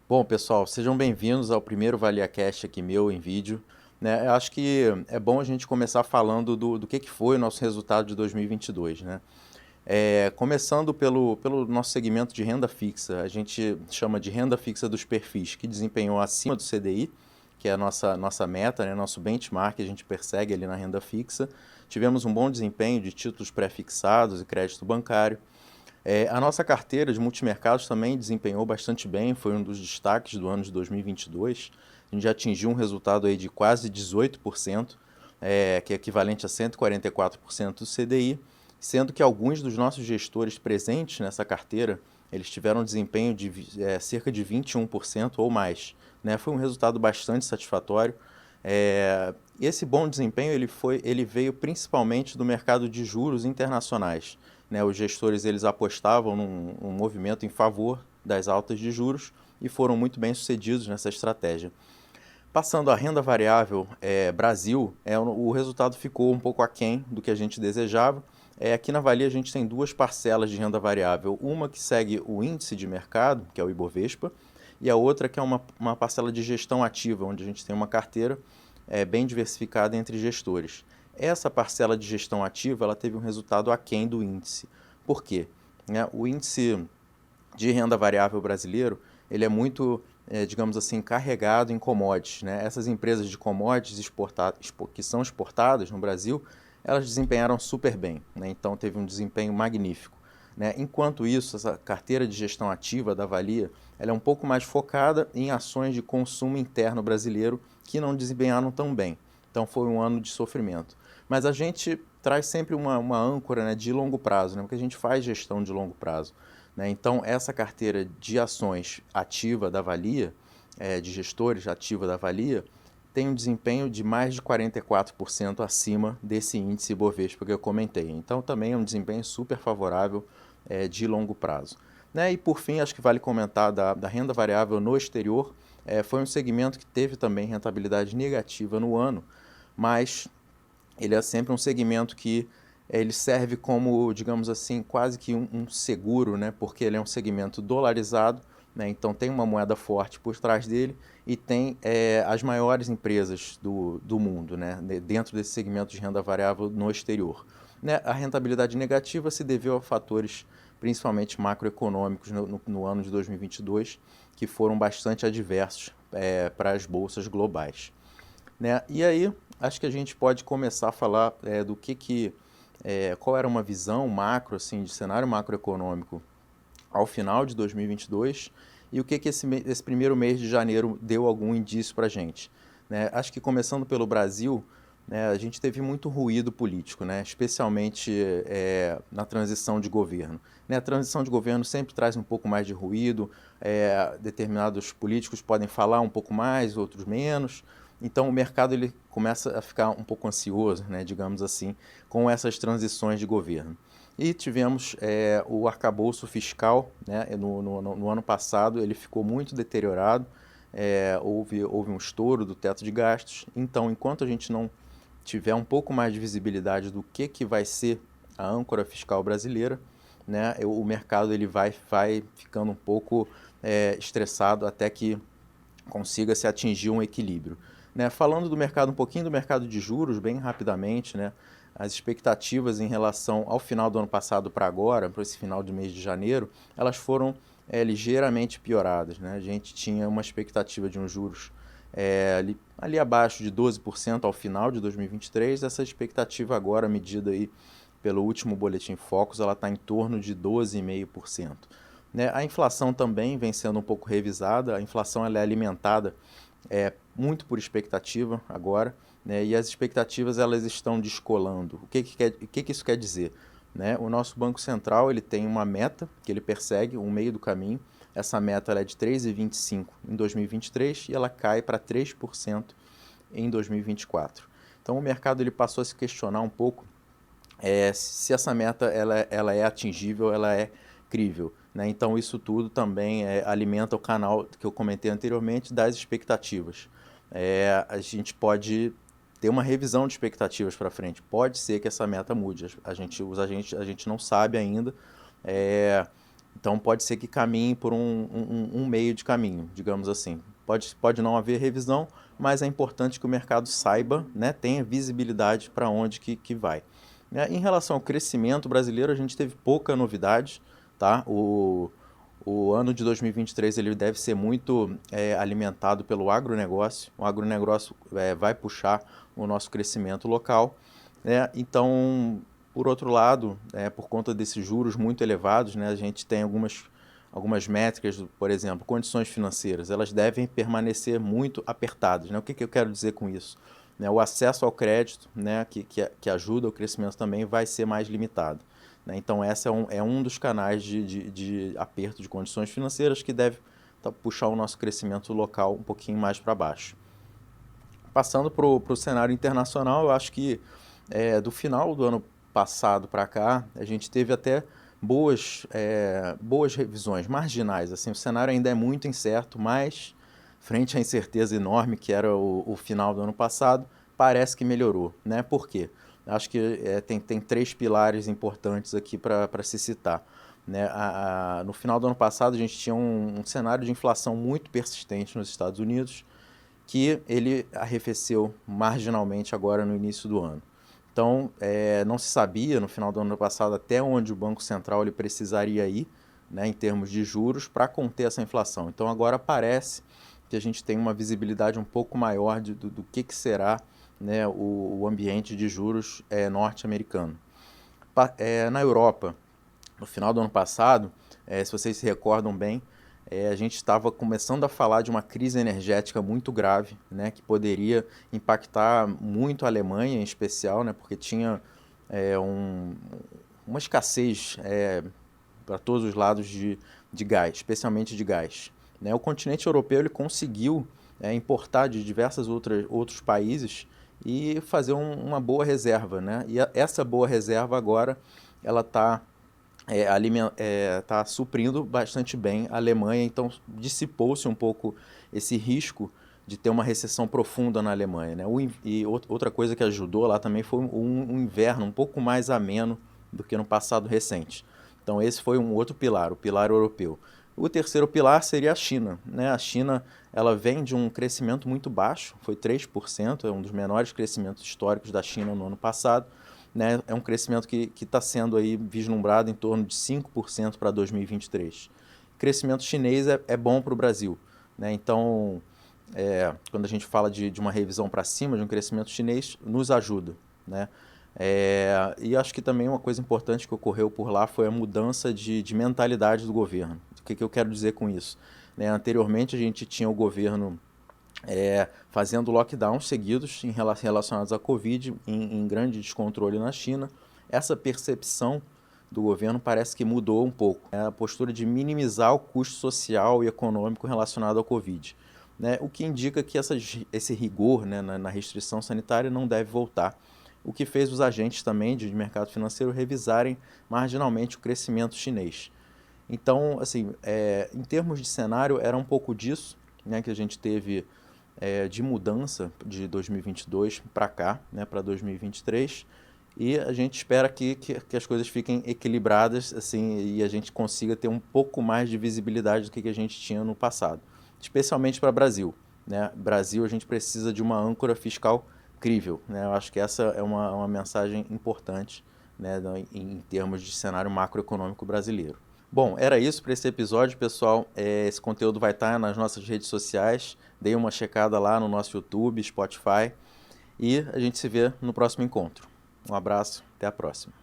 Bom, pessoal, sejam bem-vindos ao primeiro ValiaCast aqui meu em vídeo. Né? Eu acho que é bom a gente começar falando do que foi o nosso resultado de 2022, né? Começando pelo nosso segmento de renda fixa, a gente chama de renda fixa dos perfis, que desempenhou acima do CDI, que é a nossa meta, né? Nosso benchmark, a gente persegue ali na renda fixa. Tivemos um bom desempenho de títulos pré-fixados e crédito bancário. A nossa carteira de multimercados também desempenhou bastante bem, foi um dos destaques do ano de 2022. A gente já atingiu um resultado aí de quase 18%, que é equivalente a 144% do CDI, sendo que alguns dos nossos gestores presentes nessa carteira, eles tiveram um desempenho de cerca de 21% ou mais. Né? Foi um resultado bastante satisfatório. Esse bom desempenho ele veio principalmente do mercado de juros internacionais. Né? Os gestores eles apostavam num movimento em favor das altas de juros e foram muito bem sucedidos nessa estratégia. Passando à renda variável Brasil, o resultado ficou um pouco aquém do que a gente desejava. Aqui na Valia a gente tem duas parcelas de renda variável, uma que segue o índice de mercado, que é o Ibovespa, e a outra que é uma parcela de gestão ativa, onde a gente tem uma carteira bem diversificada entre gestores. Essa parcela de gestão ativa ela teve um resultado aquém do índice. Por quê? O índice de renda variável brasileiro ele é muito, digamos assim, carregado em commodities. Né? Essas empresas de commodities que são exportadas no Brasil, elas desempenharam super bem. Né? Então teve um desempenho magnífico. Né? Enquanto isso, essa carteira de gestão ativa da Valia ela é um pouco mais focada em ações de consumo interno brasileiro que não desempenharam tão bem. Então foi um ano de sofrimento. Mas a gente traz sempre uma âncora, né, de longo prazo, né, porque a gente faz gestão de longo prazo. Né? Então essa carteira de ações ativa da Valia, de gestores ativa da Valia, tem um desempenho de mais de 44% acima desse índice Bovespa que eu comentei. Então também é um desempenho super favorável de longo prazo. Né? E por fim, acho que vale comentar da renda variável no exterior. Foi um segmento que teve também rentabilidade negativa no ano, mas ele é sempre um segmento que ele serve como, digamos assim, quase que um seguro, né? Porque ele é um segmento dolarizado, né? Então tem uma moeda forte por trás dele e tem as maiores empresas do mundo, né? Dentro desse segmento de renda variável no exterior. Né? A rentabilidade negativa se deveu a fatores principalmente macroeconômicos no ano de 2022, que foram bastante adversos para as bolsas globais. Né? E aí, acho que a gente pode começar a falar qual era uma visão macro, assim, de cenário macroeconômico ao final de 2022 e o que esse primeiro mês de janeiro deu algum indício para a gente. Né? Acho que começando pelo Brasil, né, a gente teve muito ruído político, né? Especialmente na transição de governo. Né? A transição de governo sempre traz um pouco mais de ruído, determinados políticos podem falar um pouco mais, outros menos. Então o mercado ele começa a ficar um pouco ansioso, né, digamos assim, com essas transições de governo. E tivemos o arcabouço fiscal, né, no ano passado ele ficou muito deteriorado, houve um estouro do teto de gastos. Então, enquanto a gente não tiver um pouco mais de visibilidade do que vai ser a âncora fiscal brasileira, né, o mercado ele vai ficando um pouco estressado até que consiga se atingir um equilíbrio. Né? Falando do mercado, um pouquinho do mercado de juros, bem rapidamente, né? As expectativas em relação ao final do ano passado para agora, para esse final de mês de janeiro, elas foram ligeiramente pioradas. Né? A gente tinha uma expectativa de uns juros ali abaixo de 12% ao final de 2023. Essa expectativa agora, medida aí pelo último boletim Focus, ela está em torno de 12,5%. Né? A inflação também vem sendo um pouco revisada, a inflação ela é alimentada muito por expectativa agora, né? E as expectativas elas estão descolando. O que isso quer dizer? Né? O nosso Banco Central ele tem uma meta que ele persegue, um meio do caminho. Essa meta ela é de 3,25 em 2023 e ela cai para 3% em 2024. Então o mercado ele passou a se questionar um pouco se essa meta ela é atingível, ela é crível. Né? Então isso tudo também alimenta o canal que eu comentei anteriormente das expectativas. A gente pode ter uma revisão de expectativas para frente. Pode ser que essa meta mude. A gente não sabe ainda. É, Então pode ser que caminhe por um meio de caminho, digamos assim. Pode não haver revisão, mas é importante que o mercado saiba, né, tenha visibilidade para onde que vai. Em relação ao crescimento brasileiro, a gente teve pouca novidade, tá? O ano de 2023 ele deve ser muito alimentado pelo agronegócio. O agronegócio vai puxar o nosso crescimento local, né? Então, por outro lado, por conta desses juros muito elevados, né, a gente tem algumas métricas, por exemplo, condições financeiras, elas devem permanecer muito apertadas, né? O que eu quero dizer com isso? Né, o acesso ao crédito, né, que ajuda o crescimento também, vai ser mais limitado. Né? Então, esse é um dos canais de aperto de condições financeiras que deve puxar o nosso crescimento local um pouquinho mais para baixo. Passando para o cenário internacional, eu acho que do final do ano passado para cá, a gente teve até boas revisões marginais. Assim, o cenário ainda é muito incerto, mas frente à incerteza enorme que era o final do ano passado, parece que melhorou. Né? Por quê? Acho que tem três pilares importantes aqui para se citar. Né? No final do ano passado, a gente tinha um cenário de inflação muito persistente nos Estados Unidos, que ele arrefeceu marginalmente agora no início do ano. Então, não se sabia no final do ano passado até onde o Banco Central ele precisaria ir, né, em termos de juros para conter essa inflação. Então, agora parece que a gente tem uma visibilidade um pouco maior do que será, né, o ambiente de juros norte-americano. Na Europa, no final do ano passado, se vocês se recordam bem, a gente estava começando a falar de uma crise energética muito grave, né, que poderia impactar muito a Alemanha em especial, né, porque tinha uma escassez para todos os lados de gás, especialmente de gás. Né? O continente europeu ele conseguiu importar de diversos outros países e fazer uma boa reserva. Né? E essa boa reserva agora ela está tá suprindo bastante bem a Alemanha, então dissipou-se um pouco esse risco de ter uma recessão profunda na Alemanha. Né? E outra coisa que ajudou lá também foi um inverno um pouco mais ameno do que no passado recente. Então esse foi um outro pilar, o pilar europeu. O terceiro pilar seria a China. Né? A China ela vem de um crescimento muito baixo, foi 3%, é um dos menores crescimentos históricos da China no ano passado. Né? É um crescimento que está sendo aí vislumbrado em torno de 5% para 2023. O crescimento chinês é bom para o Brasil. Né? Então, quando a gente fala de uma revisão para cima, de um crescimento chinês, nos ajuda. Né? E acho que também uma coisa importante que ocorreu por lá foi a mudança de mentalidade do governo. O que eu quero dizer com isso? Né? Anteriormente a gente tinha o governo fazendo lockdowns seguidos relacionados à Covid, em grande descontrole na China. Essa percepção do governo parece que mudou um pouco. A postura de minimizar o custo social e econômico relacionado à Covid. Né? O que indica que esse rigor, né, na restrição sanitária não deve voltar. O que fez os agentes também de mercado financeiro revisarem marginalmente o crescimento chinês. Então, assim, em termos de cenário, era um pouco disso, né, que a gente teve de mudança de 2022 para cá, né, para 2023, e a gente espera que as coisas fiquem equilibradas assim, e a gente consiga ter um pouco mais de visibilidade do que a gente tinha no passado, especialmente para o Brasil. Né? Brasil, a gente precisa de uma âncora fiscal crível. Né? Eu acho que essa é uma mensagem importante, né, em termos de cenário macroeconômico brasileiro. Bom, era isso para esse episódio, pessoal. Esse conteúdo vai estar nas nossas redes sociais. Dê uma checada lá no nosso YouTube, Spotify. E a gente se vê no próximo encontro. Um abraço, até a próxima.